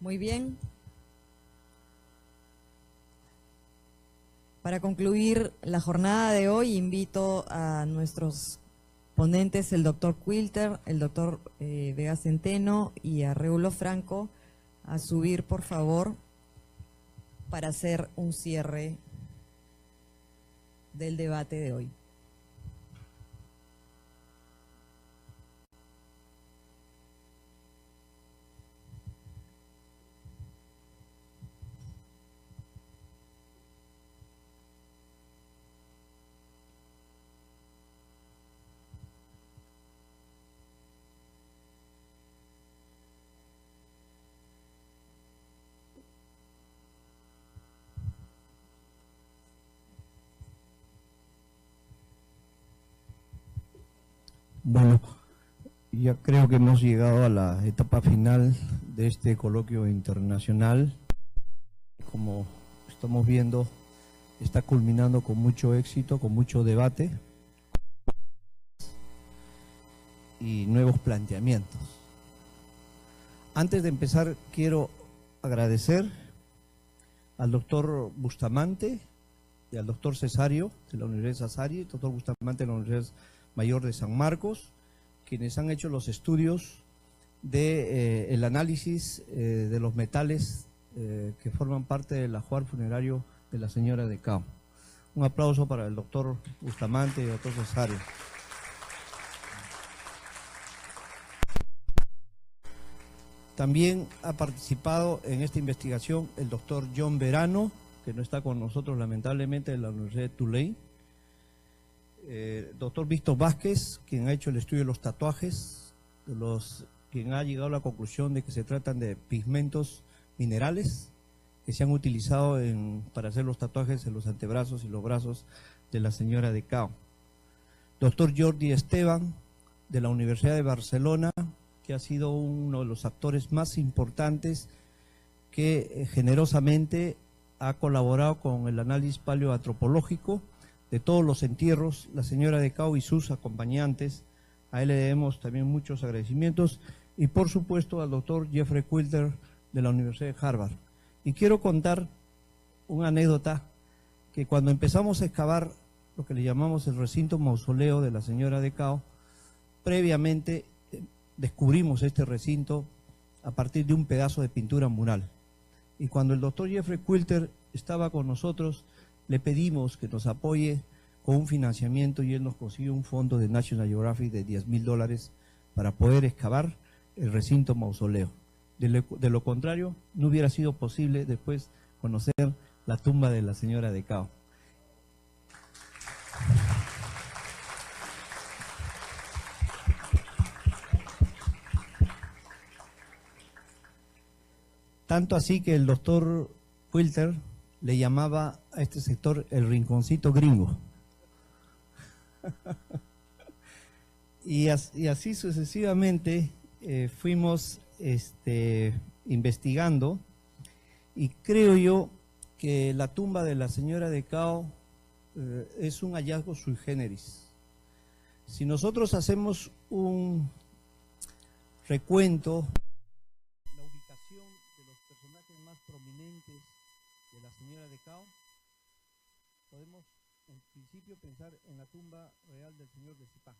Muy bien. Para concluir la jornada de hoy, invito a nuestros ponentes, el doctor Quilter, el doctor Vega Centeno y a Reulo Franco, a subir, por favor, para hacer un cierre del debate de hoy. Bueno, ya creo que hemos llegado a la etapa final de este coloquio internacional. Como estamos viendo, está culminando con mucho éxito, con mucho debate y nuevos planteamientos. Antes de empezar, quiero agradecer al doctor Bustamante y al doctor Cesario de la Universidad Sasario, el doctor Bustamante de la Universidad Mayor de San Marcos, quienes han hecho los estudios de el análisis de los metales que forman parte del ajuar funerario de la señora de Cao. Un aplauso para el doctor Bustamante y el doctor Cesario. También ha participado en esta investigación el doctor John Verano, que no está con nosotros lamentablemente, de la Universidad de Tulane. Doctor Víctor Vázquez, quien ha hecho el estudio de los tatuajes, quien ha llegado a la conclusión de que se tratan de pigmentos minerales que se han utilizado para hacer los tatuajes en los antebrazos y los brazos de la señora de Cao. Doctor Jordi Esteban, de la Universidad de Barcelona, que ha sido uno de los actores más importantes que generosamente ha colaborado con el análisis paleoantropológico de todos los entierros, la señora de Cao y sus acompañantes. A él le debemos también muchos agradecimientos, y por supuesto al doctor Jeffrey Quilter de la Universidad de Harvard. Y quiero contar una anécdota, que cuando empezamos a excavar lo que le llamamos el recinto mausoleo de la señora de Cao, previamente descubrimos este recinto a partir de un pedazo de pintura mural. Y cuando el doctor Jeffrey Quilter estaba con nosotros, le pedimos que nos apoye con un financiamiento, y él nos consiguió un fondo de National Geographic de $10,000 para poder excavar el recinto mausoleo. De lo contrario, no hubiera sido posible después conocer la tumba de la señora de Cao. Tanto así que el doctor Quilter le llamaba a este sector el rinconcito gringo. y así sucesivamente fuimos investigando, y creo yo que la tumba de la señora de Cao es un hallazgo sui generis. Si nosotros hacemos un recuento, la ubicación de los personajes más prominentes de la señora de Cao, podemos en principio pensar en la tumba real del señor de Zipán.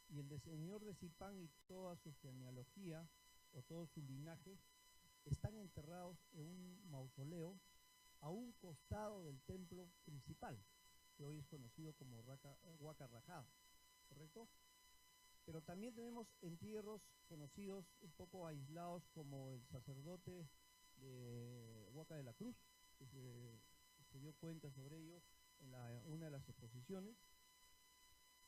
Y el señor de Zipán y toda su genealogía o todo su linaje están enterrados en un mausoleo a un costado del templo principal, que hoy es conocido como Huaca Rajado, ¿correcto? Pero también tenemos entierros conocidos un poco aislados, como el sacerdote de Huaca de la Cruz, que se dio cuenta sobre ello en una de las exposiciones.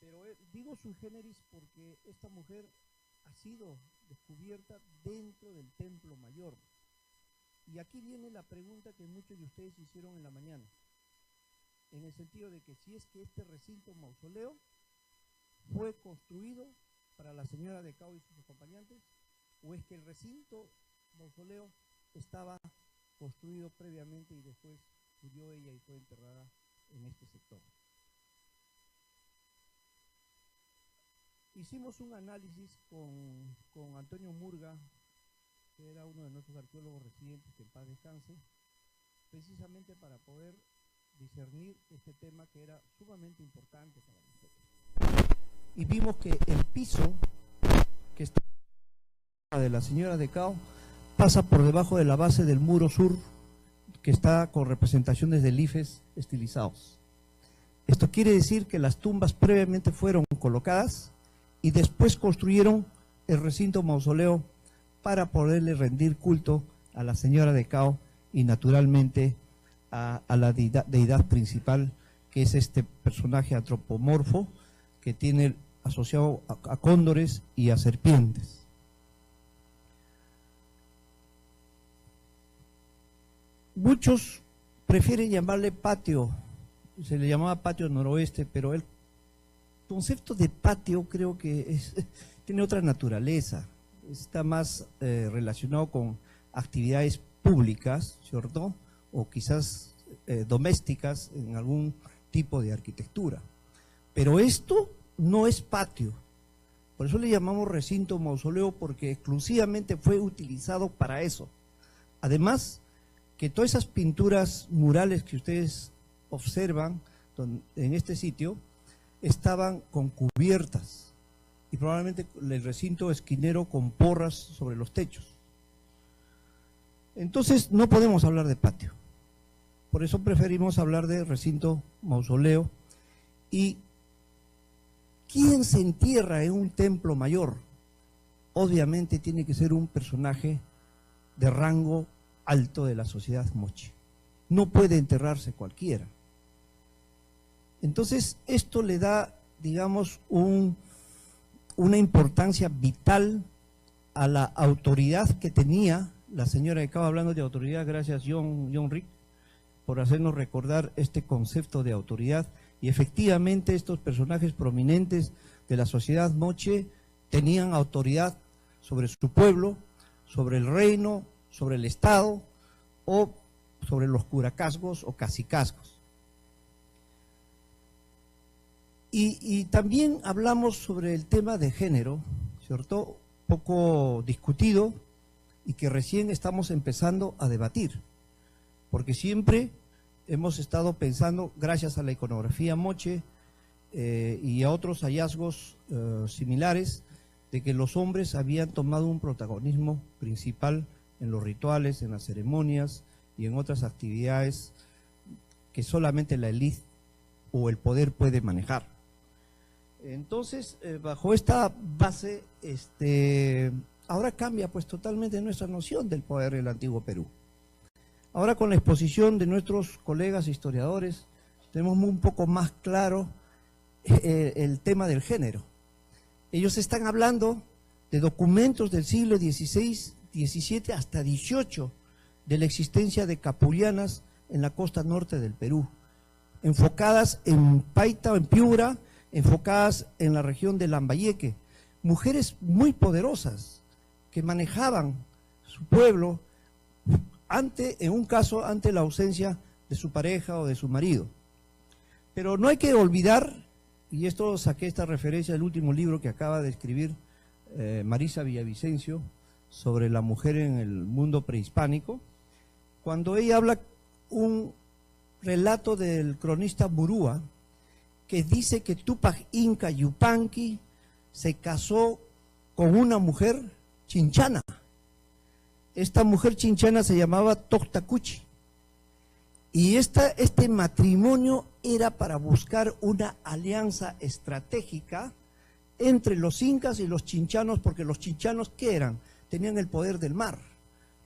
Pero digo sui generis porque esta mujer ha sido descubierta dentro del templo mayor. Y aquí viene la pregunta que muchos de ustedes hicieron en la mañana, en el sentido de que si es que este recinto mausoleo fue construido para la señora de Cao y sus acompañantes, o es que el recinto mausoleo estaba construido previamente y después murió ella y fue enterrada en este sector. Hicimos un análisis con Antonio Murga que era uno de nuestros arqueólogos residentes, que en paz descanse, precisamente para poder discernir este tema que era sumamente importante para nosotros. Y vimos que el piso que está de la señora de Cao pasa por debajo de la base del muro sur, que está con representaciones de lifes estilizados. Esto quiere decir que las tumbas previamente fueron colocadas y después construyeron el recinto mausoleo para poderle rendir culto a la señora de Cao y naturalmente a la deidad principal, que es este personaje antropomorfo que tiene asociado a cóndores y a serpientes. Muchos prefieren llamarle patio, se le llamaba patio noroeste, pero el concepto de patio creo que tiene otra naturaleza, está más relacionado con actividades públicas, ¿cierto? O quizás domésticas en algún tipo de arquitectura. Pero esto no es patio, por eso le llamamos recinto mausoleo, porque exclusivamente fue utilizado para eso. Además, que todas esas pinturas murales que ustedes observan en este sitio estaban con cubiertas y probablemente el recinto esquinero con porras sobre los techos. Entonces no podemos hablar de patio, por eso preferimos hablar de recinto mausoleo. ¿Y quién se entierra en un templo mayor? Obviamente tiene que ser un personaje de rango alto de la sociedad moche, no puede enterrarse cualquiera. Entonces esto le da, digamos, una importancia vital a la autoridad que tenía la señora de Cao. Hablando de autoridad, gracias John Rick por hacernos recordar este concepto de autoridad. Y efectivamente estos personajes prominentes de la sociedad moche tenían autoridad sobre su pueblo, sobre el reino, sobre el Estado o sobre los curacazgos o cacicazgos. Y también hablamos sobre el tema de género, ¿cierto? Poco discutido y que recién estamos empezando a debatir, porque siempre hemos estado pensando, gracias a la iconografía moche y a otros hallazgos similares, de que los hombres habían tomado un protagonismo principal en los rituales, en las ceremonias y en otras actividades que solamente la élite o el poder puede manejar. Entonces, bajo esta base, ahora cambia pues totalmente nuestra noción del poder del antiguo Perú. Ahora, con la exposición de nuestros colegas historiadores, tenemos un poco más claro el tema del género. Ellos están hablando de documentos del siglo XVI, XVII hasta XVIII, de la existencia de capurianas en la costa norte del Perú, enfocadas en Paita o en Piura, enfocadas en la región de Lambayeque, mujeres muy poderosas que manejaban su pueblo en un caso ante la ausencia de su pareja o de su marido. Pero no hay que olvidar, y esto saqué esta referencia del último libro que acaba de escribir Marisa Villavicencio sobre la mujer en el mundo prehispánico, cuando ella habla un relato del cronista Murúa, que dice que Túpac Inca Yupanqui se casó con una mujer chinchana. Esta mujer chinchana se llamaba Toctacuchi. Y este matrimonio era para buscar una alianza estratégica entre los incas y los chinchanos, porque los chinchanos, ¿qué eran? Tenían el poder del mar.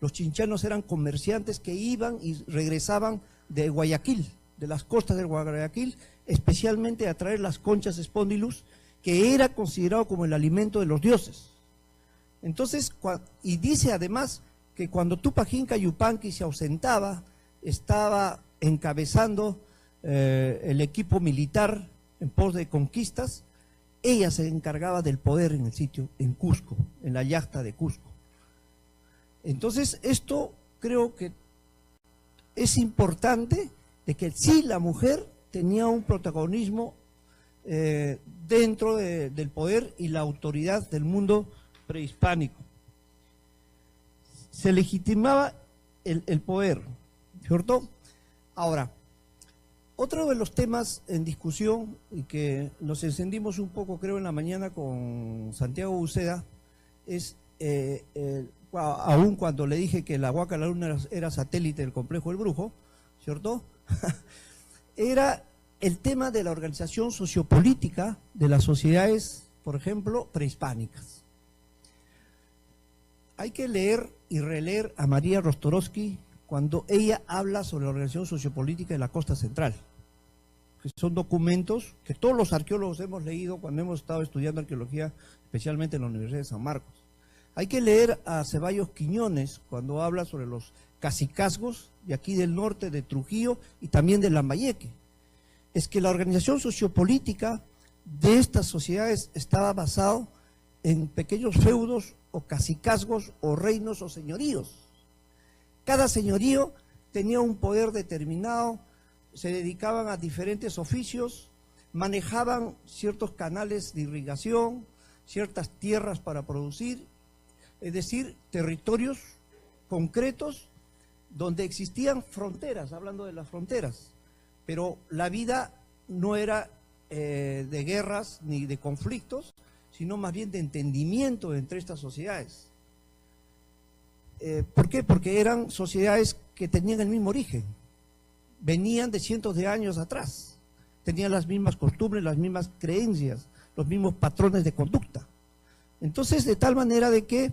Los chinchanos eran comerciantes que iban y regresaban de Guayaquil, de las costas del Guayaquil, especialmente a traer las conchas Spondylus, que era considerado como el alimento de los dioses. Entonces, y dice además que cuando Túpac Inca Yupanqui se ausentaba, estaba encabezando el equipo militar en pos de conquistas, ella se encargaba del poder en el sitio, en Cusco, en la yacta de Cusco. Entonces, esto creo que es importante, de que sí la mujer tenía un protagonismo dentro del poder y la autoridad del mundo prehispánico. se legitimaba el poder, ¿cierto? Ahora, otro de los temas en discusión, y que nos encendimos un poco, creo, en la mañana con Santiago Uceda, es, aún cuando le dije que la Huaca La Luna era satélite del complejo El Brujo, ¿cierto? Era el tema de la organización sociopolítica de las sociedades, por ejemplo, prehispánicas. Hay que leer y releer a María Rostorowski cuando ella habla sobre la organización sociopolítica de la costa central, que son documentos que todos los arqueólogos hemos leído cuando hemos estado estudiando arqueología, especialmente en la Universidad de San Marcos. Hay que leer a Ceballos Quiñones cuando habla sobre los cacicazgos de aquí del norte, de Trujillo y también de Lambayeque. Es que la organización sociopolítica de estas sociedades estaba basado en pequeños feudos o cacicazgos o reinos o señoríos. Cada señorío tenía un poder determinado, se dedicaban a diferentes oficios, manejaban ciertos canales de irrigación, ciertas tierras para producir, es decir, territorios concretos donde existían fronteras, hablando de las fronteras, pero la vida no era de guerras ni de conflictos, sino más bien de entendimiento entre estas sociedades. ¿Por qué? Porque eran sociedades que tenían el mismo origen, venían de cientos de años atrás, tenían las mismas costumbres, las mismas creencias, los mismos patrones de conducta. Entonces, de tal manera de que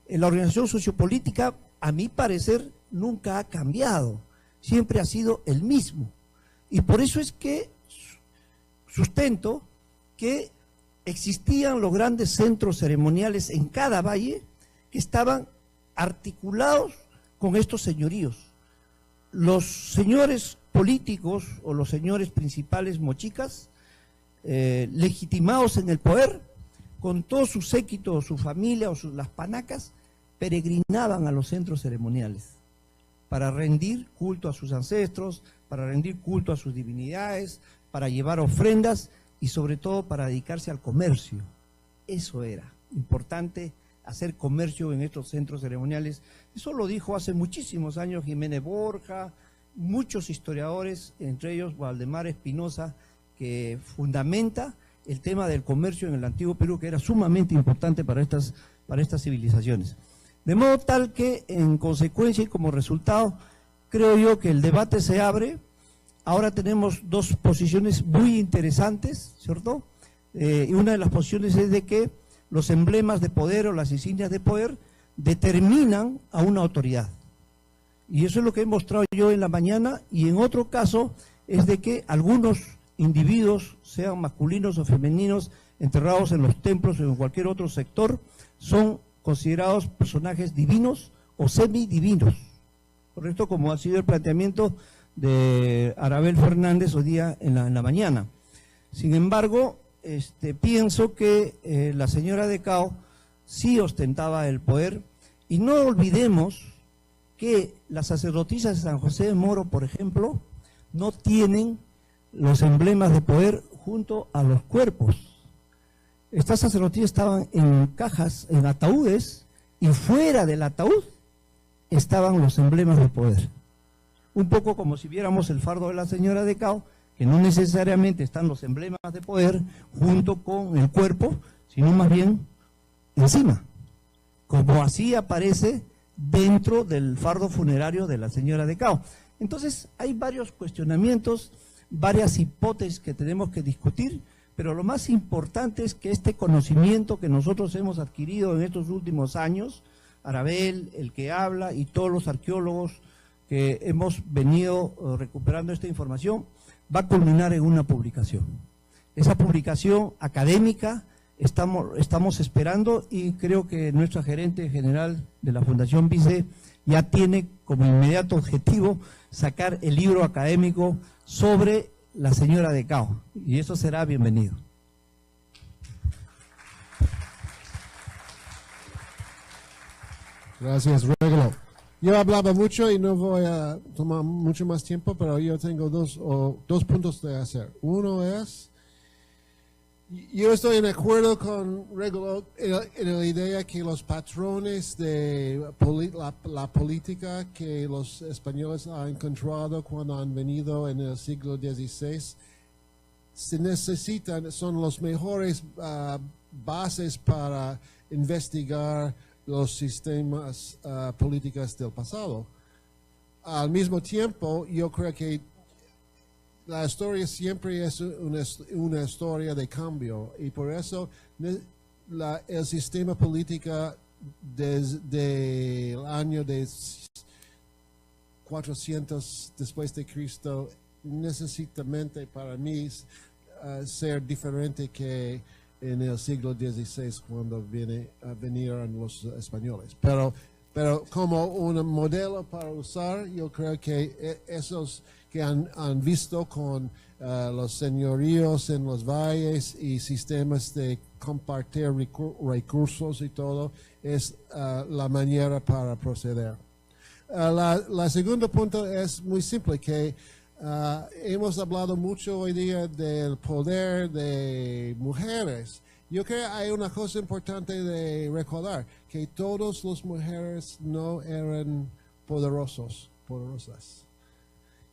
la organización sociopolítica, a mi parecer, nunca ha cambiado, siempre ha sido el mismo. Y por eso es que sustento que existían los grandes centros ceremoniales en cada valle que estaban articulados con estos señoríos. Los señores políticos o los señores principales mochicas, legitimados en el poder, con todo su séquito, su familia o las panacas, peregrinaban a los centros ceremoniales para rendir culto a sus ancestros, para rendir culto a sus divinidades, para llevar ofrendas y sobre todo para dedicarse al comercio. Eso era importante, hacer comercio en estos centros ceremoniales. Eso lo dijo hace muchísimos años Jiménez Borja, muchos historiadores, entre ellos Valdemar Espinosa, que fundamenta el tema del comercio en el antiguo Perú, que era sumamente importante para estas civilizaciones. De modo tal que, en consecuencia y como resultado, creo yo que el debate se abre. Ahora tenemos dos posiciones muy interesantes, ¿cierto? Y una de las posiciones es de que los emblemas de poder o las insignias de poder determinan a una autoridad. Y eso es lo que he mostrado yo en la mañana, y en otro caso es de que algunos individuos, sean masculinos o femeninos, enterrados en los templos o en cualquier otro sector, son considerados personajes divinos o semidivinos. Por esto, como ha sido el planteamiento de Arabel Fernández hoy día en la mañana. Sin embargo, pienso que la señora de Cao sí ostentaba el poder, y no olvidemos que las sacerdotisas de San José de Moro, por ejemplo, no tienen los emblemas de poder junto a los cuerpos. Estas sacerdotisas estaban en cajas, en ataúdes, y fuera del ataúd estaban los emblemas de poder. Un poco como si viéramos el fardo de la señora de Cao, que no necesariamente están los emblemas de poder junto con el cuerpo, sino más bien encima, como así aparece dentro del fardo funerario de la señora de Cao. Entonces hay varios cuestionamientos, varias hipótesis que tenemos que discutir, pero lo más importante es que este conocimiento que nosotros hemos adquirido en estos últimos años, Arabel, el que habla, y todos los arqueólogos que hemos venido recuperando esta información, va a culminar en una publicación. Esa publicación académica estamos esperando, y creo que nuestra gerente general de la Fundación Vice ya tiene como inmediato objetivo sacar el libro académico sobre la señora de Cao, y eso será bienvenido. Gracias, Regalo. Yo hablaba mucho y no voy a tomar mucho más tiempo, pero yo tengo dos puntos de hacer. Uno es, Yo estoy de acuerdo con Regulo en la idea que los patrones de la política que los españoles han encontrado cuando han venido en el siglo XVI se necesitan, son los mejores bases para investigar los sistemas políticos del pasado. Al mismo tiempo, yo creo que la historia siempre es una historia de cambio y por eso el sistema político desde el año de 400 después de Cristo necesariamente para mí ser diferente que en el siglo XVI cuando vinieron los españoles. Pero como un modelo para usar, yo creo que esos que han visto con los señoríos en los valles y sistemas de compartir recursos y todo, es la manera para proceder. La segunda punto es muy simple, que hemos hablado mucho hoy día del poder de mujeres. Yo creo que hay una cosa importante de recordar, que todas las mujeres no eran poderosas.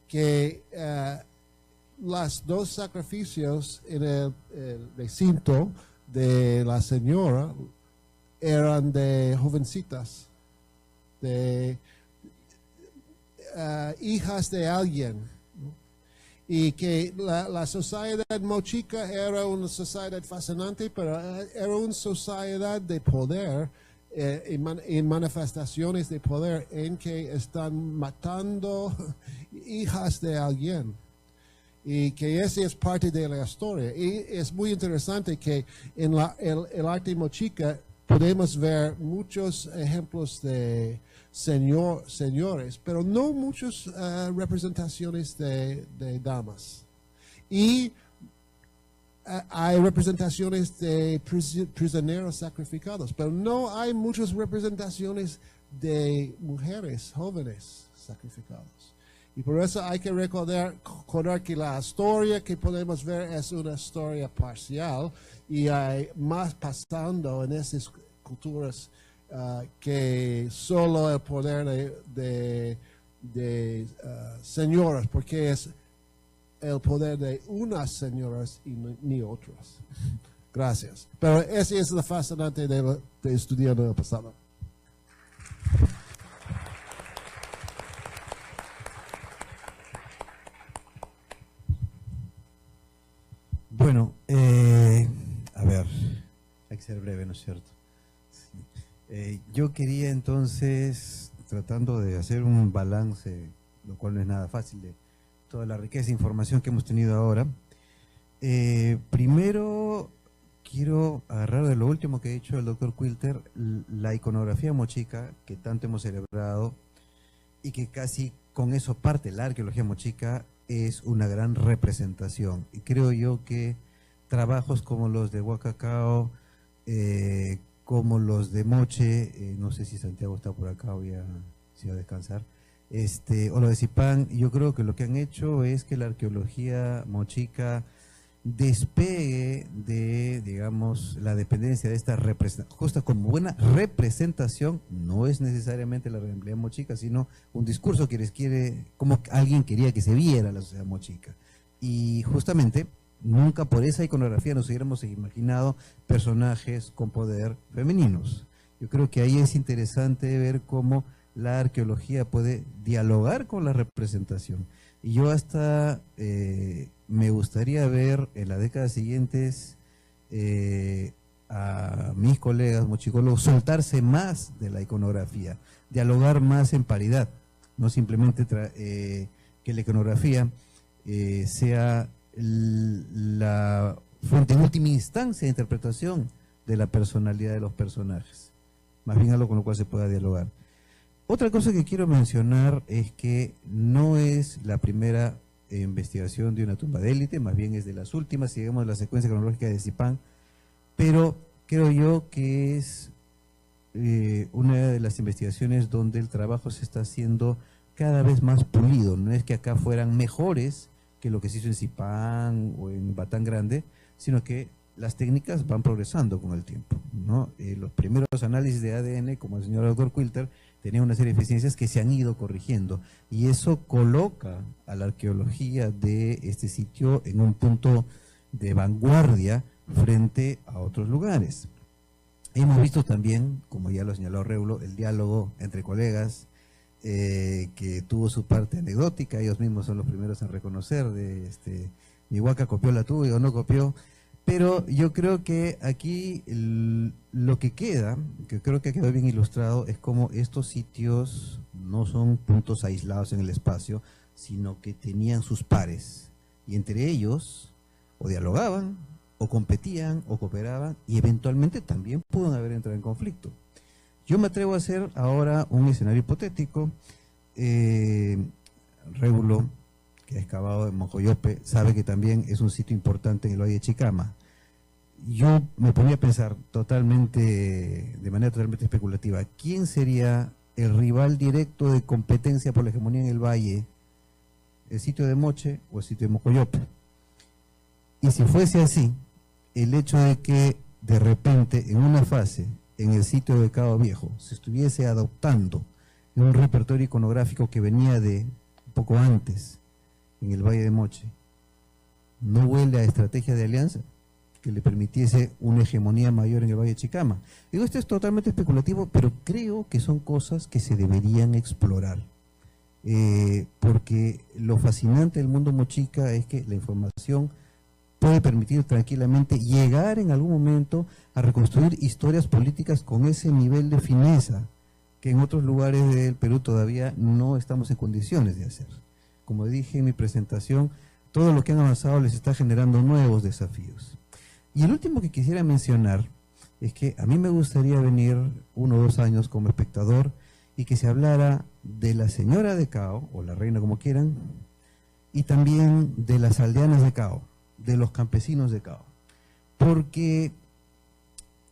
Que los dos sacrificios en el recinto de la señora eran de jovencitas, de hijas de alguien, ¿no? Y que la sociedad mochica era una sociedad fascinante, pero era una sociedad de poder, en manifestaciones de poder en que están matando hijas de alguien. Y que esa es parte de la historia. Y es muy interesante que en el arte mochica podemos ver muchos ejemplos de señores, pero no muchas representaciones de damas. Y hay representaciones de prisioneros sacrificados, pero no hay muchas representaciones de mujeres jóvenes sacrificadas. Y por eso hay que recordar que la historia que podemos ver es una historia parcial y hay más pasando en esas culturas que solo el poder de señoras, porque es el poder de unas señoras y ni otras. Gracias. Pero esa es la fascinante de estudiar el pasado. Bueno, a ver, hay que ser breve, ¿no es cierto? Yo quería entonces, tratando de hacer un balance, lo cual no es nada fácil, de toda la riqueza de información que hemos tenido ahora. Primero, quiero agarrar de lo último que ha dicho el doctor Quilter, la iconografía mochica, que tanto hemos celebrado, y que casi con eso parte la arqueología mochica, es una gran representación. Y creo yo que trabajos como los de Huacacao, como los de Moche, no sé si Santiago está por acá o ya se va a descansar, o los de Zipán, yo creo que lo que han hecho es que la arqueología mochica despegue de, digamos, la dependencia de esta representación, justo como buena representación, no es necesariamente la realidad mochica, sino un discurso que les quiere, como alguien quería que se viera la sociedad mochica. Y justamente, nunca por esa iconografía nos hubiéramos imaginado personajes con poder femeninos. Yo creo que ahí es interesante ver cómo la arqueología puede dialogar con la representación. Y yo hasta me gustaría ver en las décadas siguientes a mis colegas mochicólogos soltarse más de la iconografía, dialogar más en paridad, no simplemente que la iconografía sea la fuente en última instancia de interpretación de la personalidad de los personajes, más bien algo con lo cual se pueda dialogar. Otra cosa que quiero mencionar es que no es la primera investigación de una tumba de élite, más bien es de las últimas, si vemos la secuencia cronológica de Zipán, pero creo yo que es una de las investigaciones donde el trabajo se está haciendo cada vez más pulido. No es que acá fueran mejores que lo que se hizo en Zipán o en Batán Grande, sino que las técnicas van progresando con el tiempo, ¿no? Los primeros análisis de ADN, como el señor doctor Quilter, tenían una serie de deficiencias que se han ido corrigiendo, y eso coloca a la arqueología de este sitio en un punto de vanguardia frente a otros lugares. Hemos visto también, como ya lo señaló Reulo, el diálogo entre colegas, que tuvo su parte anecdótica. Ellos mismos son los primeros en reconocer mi huaca copió la tuya o no copió, pero yo creo que aquí lo que queda, que creo que quedó bien ilustrado, es cómo estos sitios no son puntos aislados en el espacio, sino que tenían sus pares, y entre ellos o dialogaban, o competían, o cooperaban, y eventualmente también pueden haber entrado en conflicto. Yo me atrevo a hacer ahora un escenario hipotético. Reulo, que ha excavado en Mojoyope, sabe que también es un sitio importante en el Valle de Chicama. Yo me ponía a pensar de manera totalmente especulativa, ¿quién sería el rival directo de competencia por la hegemonía en el Valle? ¿El sitio de Moche o el sitio de Mojoyope? Y si fuese así, el hecho de que de repente en una fase en el sitio de Cabo Viejo se estuviese adoptando un repertorio iconográfico que venía de un poco antes en el Valle de Moche, ¿no huele a estrategia de alianza que le permitiese una hegemonía mayor en el Valle de Chicama? Digo, esto es totalmente especulativo, pero creo que son cosas que se deberían explorar, porque lo fascinante del mundo mochica es que la información puede permitir tranquilamente llegar en algún momento a reconstruir historias políticas con ese nivel de fineza que en otros lugares del Perú todavía no estamos en condiciones de hacer. Como dije en mi presentación, todo lo que han avanzado les está generando nuevos desafíos. Y el último que quisiera mencionar es que a mí me gustaría venir 1 o 2 años como espectador y que se hablara de la señora de Cao, o la reina como quieran, y también de las aldeanas de Cao, de los campesinos de Cao, porque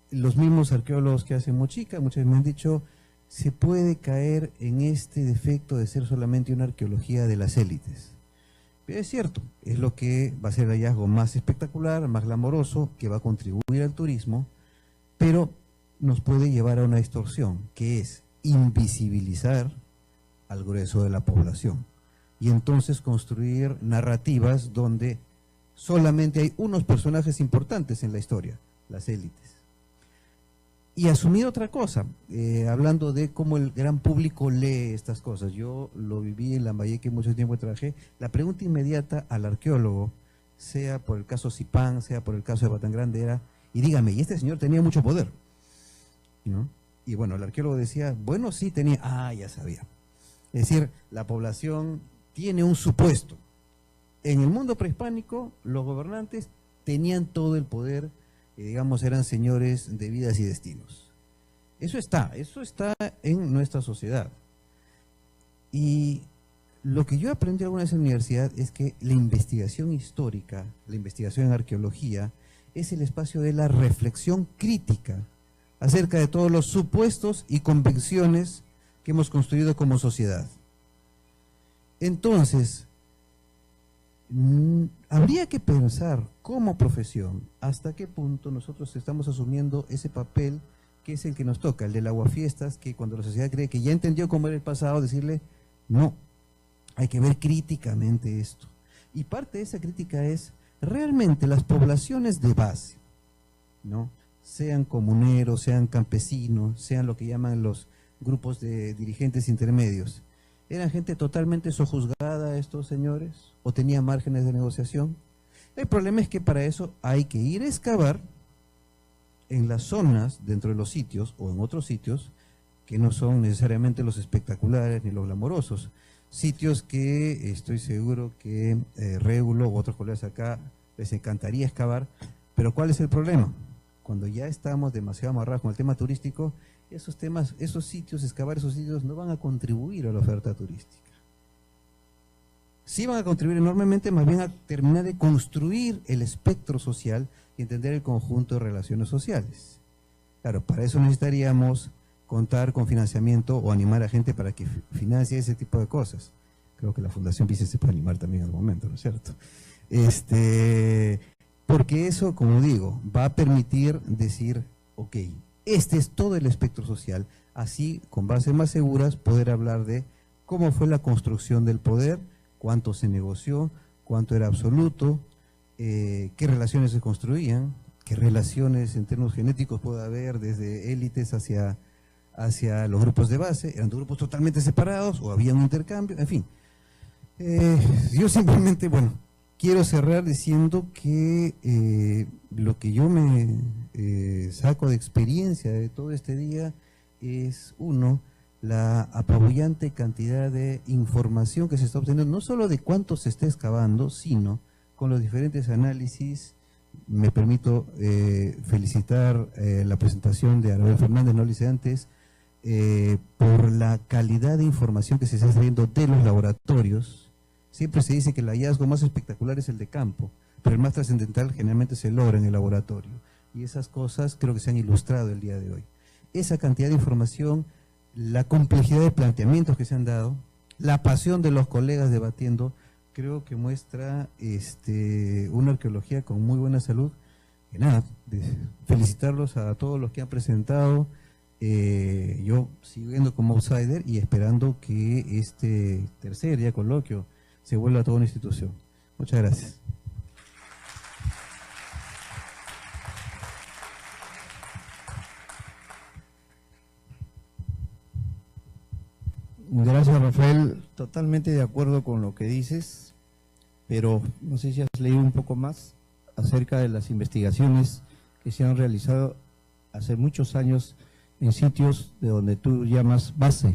los mismos arqueólogos que hacen Mochica muchas veces me han dicho, se puede caer en este defecto de ser solamente una arqueología de las élites. Pero es cierto, es lo que va a ser el hallazgo más espectacular, más glamoroso, que va a contribuir al turismo, pero nos puede llevar a una distorsión, que es invisibilizar al grueso de la población, y entonces construir narrativas donde solamente hay unos personajes importantes en la historia, las élites. Y asumir otra cosa, hablando de cómo el gran público lee estas cosas. Yo lo viví en Lambayeque mucho tiempo que trabajé. La pregunta inmediata al arqueólogo, sea por el caso Zipán, sea por el caso de Batán Grande, era, y dígame, ¿y este señor tenía mucho poder? ¿No? Y bueno, el arqueólogo decía, bueno, sí tenía, ya sabía. Es decir, la población tiene un supuesto. En el mundo prehispánico, los gobernantes tenían todo el poder, digamos, eran señores de vidas y destinos. Eso está en nuestra sociedad. Y lo que yo aprendí alguna vez en la universidad es que la investigación histórica, la investigación en arqueología, es el espacio de la reflexión crítica acerca de todos los supuestos y convicciones que hemos construido como sociedad. Entonces, habría que pensar como profesión hasta qué punto nosotros estamos asumiendo ese papel que es el que nos toca, el del aguafiestas, que cuando la sociedad cree que ya entendió cómo era el pasado, decirle, no, hay que ver críticamente esto. Y parte de esa crítica es realmente las poblaciones de base, ¿no? Sean comuneros, sean campesinos, sean lo que llaman los grupos de dirigentes intermedios. ¿Eran gente totalmente sojuzgada estos señores? ¿O tenían márgenes de negociación? El problema es que para eso hay que ir a excavar en las zonas, dentro de los sitios o en otros sitios, que no son necesariamente los espectaculares ni los glamorosos. Sitios que estoy seguro que Reulo u otros colegas acá les encantaría excavar, pero ¿cuál es el problema? Cuando ya estamos demasiado amarrados con el tema turístico, esos sitios, excavar esos sitios no van a contribuir a la oferta turística. Sí van a contribuir enormemente, más bien a terminar de construir el espectro social y entender el conjunto de relaciones sociales. Claro, para eso necesitaríamos contar con financiamiento o animar a gente para que financie ese tipo de cosas. Creo que la Fundación Vicente se puede animar también al momento, ¿no es cierto? porque eso, como digo, va a permitir decir, ok, este es todo el espectro social, así con bases más seguras poder hablar de cómo fue la construcción del poder, cuánto se negoció, cuánto era absoluto, qué relaciones se construían, qué relaciones en términos genéticos puede haber desde élites hacia los grupos de base, eran dos grupos totalmente separados o había un intercambio, en fin. Yo simplemente, bueno, quiero cerrar diciendo que lo que yo me saco de experiencia de todo este día es, uno, la apabullante cantidad de información que se está obteniendo, no solo de cuánto se está excavando, sino con los diferentes análisis. Me permito felicitar la presentación de Arabel Fernández, no lo hice antes, por la calidad de información que se está trayendo de los laboratorios. Siempre se dice que el hallazgo más espectacular es el de campo, pero el más trascendental generalmente se logra en el laboratorio. Y esas cosas creo que se han ilustrado el día de hoy. Esa cantidad de información, la complejidad de planteamientos que se han dado, la pasión de los colegas debatiendo, creo que muestra una arqueología con muy buena salud. Y nada, felicitarlos a todos los que han presentado. Yo sigo viendo como outsider y esperando que este tercer día coloquio se vuelva toda una institución. Muchas gracias. Gracias, Rafael. Totalmente de acuerdo con lo que dices, pero no sé si has leído un poco más acerca de las investigaciones que se han realizado hace muchos años en sitios de donde tú llamas base,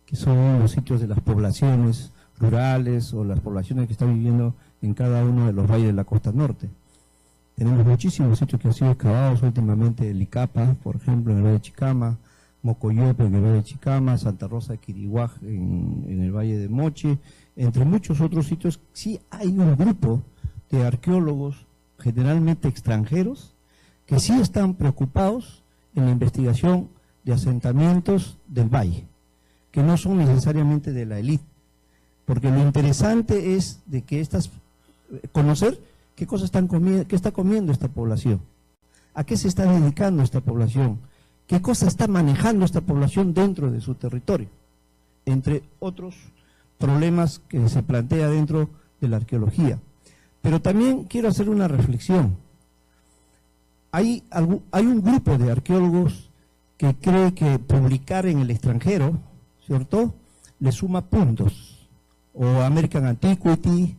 que son los sitios de las poblaciones rurales o las poblaciones que están viviendo en cada uno de los valles de la costa norte. Tenemos muchísimos sitios que han sido excavados últimamente, Licapa, por ejemplo, en el valle de Chicama, Mocoyope en el valle de Chicama, Santa Rosa de Quiriguaj en el valle de Moche, entre muchos otros sitios. Sí hay un grupo de arqueólogos, generalmente extranjeros, que sí están preocupados en la investigación de asentamientos del valle, que no son necesariamente de la élite, porque lo interesante es de que conocer qué cosas están comiendo, qué está comiendo esta población, a qué se está dedicando esta población, qué cosa está manejando esta población dentro de su territorio, entre otros problemas que se plantea dentro de la arqueología. Pero también quiero hacer una reflexión. Hay un grupo de arqueólogos que cree que publicar en el extranjero, ¿cierto?, le suma puntos, o American Antiquity,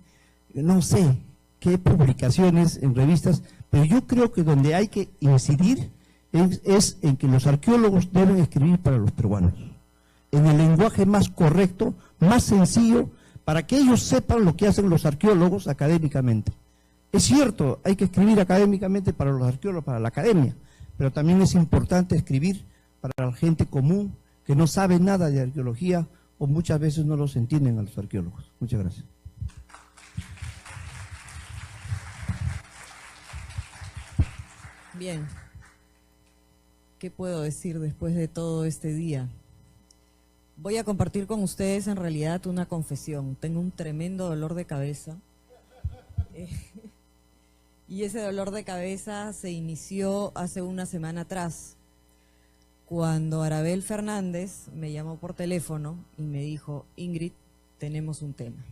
no sé qué publicaciones en revistas, pero yo creo que donde hay que incidir es en que los arqueólogos deben escribir para los peruanos, en el lenguaje más correcto, más sencillo, para que ellos sepan lo que hacen los arqueólogos académicamente. Es cierto, hay que escribir académicamente para los arqueólogos, para la academia, pero también es importante escribir para la gente común que no sabe nada de arqueología o muchas veces no los entienden a los arqueólogos. Muchas gracias. Bien. ¿Qué puedo decir después de todo este día? Voy a compartir con ustedes en realidad una confesión. Tengo un tremendo dolor de cabeza. Y ese dolor de cabeza se inició hace una semana atrás, cuando Arabel Fernández me llamó por teléfono y me dijo: Ingrid, tenemos un tema.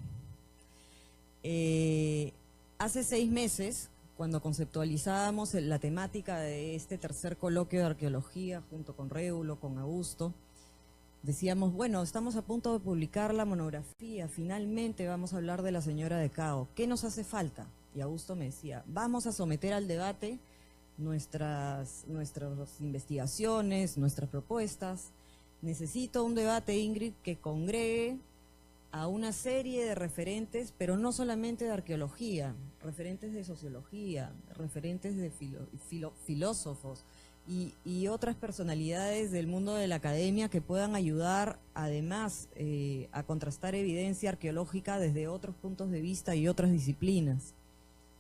Hace 6 meses, cuando conceptualizábamos la temática de este tercer coloquio de arqueología, junto con Réulo, con Augusto, decíamos, bueno, estamos a punto de publicar la monografía, finalmente vamos a hablar de la señora de Cao, ¿qué nos hace falta? Y Augusto me decía, vamos a someter al debate nuestras investigaciones, nuestras propuestas. Necesito un debate, Ingrid, que congregue a una serie de referentes, pero no solamente de arqueología, referentes de sociología, referentes de filósofos y otras personalidades del mundo de la academia que puedan ayudar, además, a contrastar evidencia arqueológica desde otros puntos de vista y otras disciplinas.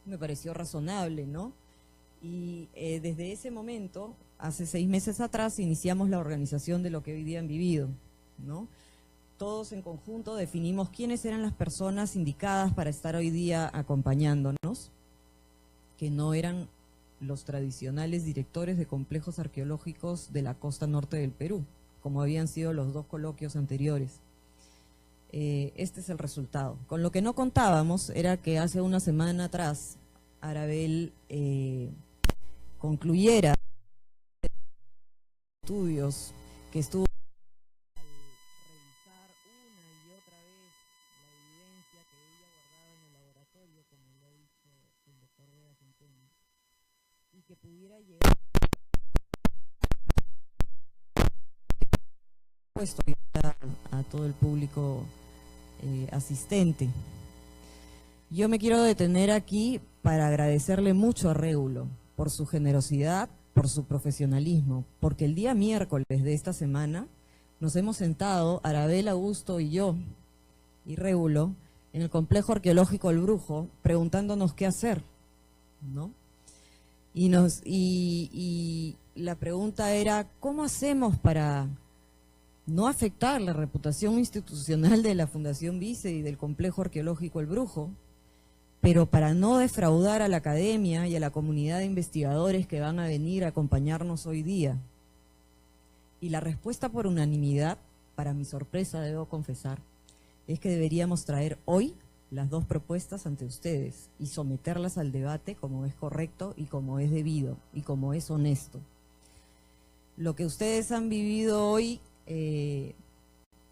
Me pareció razonable, ¿no? Y desde ese momento, hace 6 meses atrás, iniciamos la organización de lo que hoy día han vivido, ¿no? Todos en conjunto definimos quiénes eran las personas indicadas para estar hoy día acompañándonos. que no eran los tradicionales directores de complejos arqueológicos de la costa norte del Perú, como habían sido los 2 coloquios anteriores. Este es el resultado. Con lo que no contábamos era que hace una semana atrás Arabel concluyera estudios que estuvo al revisar una y otra vez la evidencia que ella guardaba en el laboratorio, como lo ha dicho el doctor Vega Centeno, y que pudiera llegar puesto a todo el público asistente. Yo me quiero detener aquí para agradecerle mucho a Réulo por su generosidad, por su profesionalismo, porque el día miércoles de esta semana nos hemos sentado, Arabel, Augusto y yo, y Réulo, en el complejo arqueológico El Brujo, preguntándonos qué hacer, ¿no? Y la pregunta era, ¿cómo hacemos para no afectar la reputación institucional de la Fundación Vice y del complejo arqueológico El Brujo, pero para no defraudar a la academia y a la comunidad de investigadores que van a venir a acompañarnos hoy día? Y la respuesta por unanimidad, para mi sorpresa debo confesar, es que deberíamos traer hoy las 2 propuestas ante ustedes y someterlas al debate como es correcto y como es debido y como es honesto. Lo que ustedes han vivido hoy,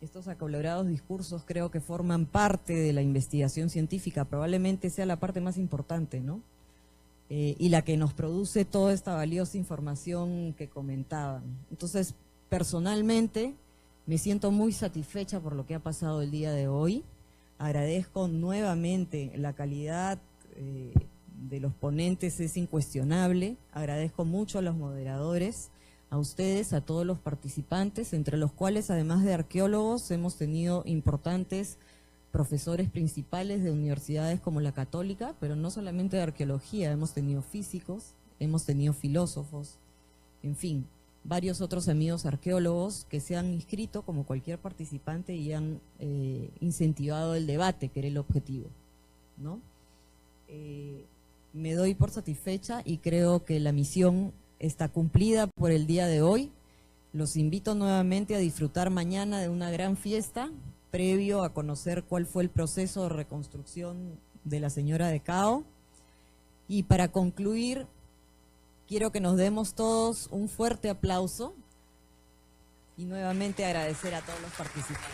estos acalorados discursos, creo que forman parte de la investigación científica, probablemente sea la parte más importante, ¿no? Y la que nos produce toda esta valiosa información que comentaban. Entonces, personalmente, me siento muy satisfecha por lo que ha pasado el día de hoy. Agradezco nuevamente la calidad de los ponentes, es incuestionable. Agradezco mucho a los moderadores, a ustedes, a todos los participantes, entre los cuales, además de arqueólogos, hemos tenido importantes profesores principales de universidades como la Católica, pero no solamente de arqueología, hemos tenido físicos, hemos tenido filósofos, en fin, varios otros amigos arqueólogos que se han inscrito como cualquier participante y han incentivado el debate, que era el objetivo, ¿no? Me doy por satisfecha y creo que la misión está cumplida por el día de hoy. Los invito nuevamente a disfrutar mañana de una gran fiesta, previo a conocer cuál fue el proceso de reconstrucción de la señora de Cao. Y para concluir, quiero que nos demos todos un fuerte aplauso y nuevamente agradecer a todos los participantes.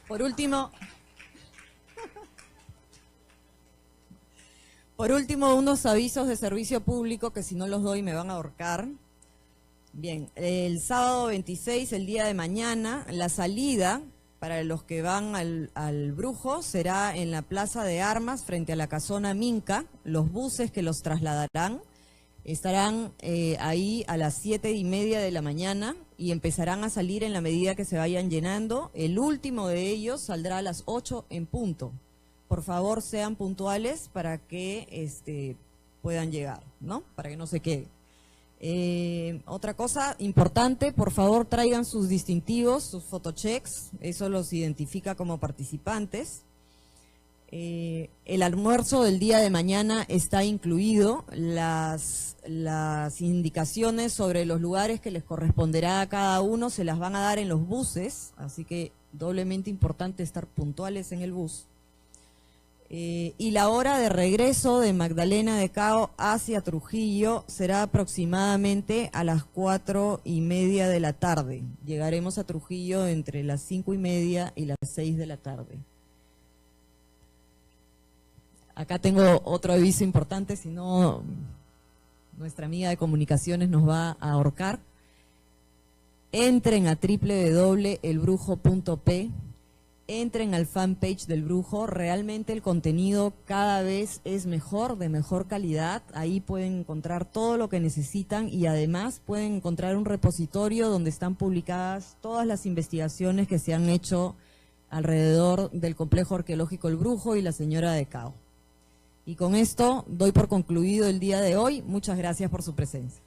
Por último, unos avisos de servicio público que si no los doy me van a ahorcar. Bien, el sábado 26, el día de mañana, la salida para los que van al Brujo será en la Plaza de Armas frente a la Casona Minca. Los buses que los trasladarán estarán ahí a las 7:30 de la mañana y empezarán a salir en la medida que se vayan llenando. El último de ellos saldrá a las 8 en punto. Por favor, sean puntuales para que puedan llegar, ¿no? Para que no se quede. Otra cosa importante, por favor traigan sus distintivos, sus photochecks, eso los identifica como participantes. El almuerzo del día de mañana está incluido, las indicaciones sobre los lugares que les corresponderá a cada uno se las van a dar en los buses, así que doblemente importante estar puntuales en el bus. Y la hora de regreso de Magdalena de Cao hacia Trujillo será aproximadamente a las 4:30 de la tarde. Llegaremos a Trujillo entre las 5:30 y las 6 de la tarde. Acá tengo otro aviso importante, si no nuestra amiga de comunicaciones nos va a ahorcar. Entren a www.elbrujo.p. Entren al fanpage del Brujo, realmente el contenido cada vez es mejor, de mejor calidad, ahí pueden encontrar todo lo que necesitan y además pueden encontrar un repositorio donde están publicadas todas las investigaciones que se han hecho alrededor del complejo arqueológico El Brujo y la señora de Cao. Y con esto doy por concluido el día de hoy, muchas gracias por su presencia.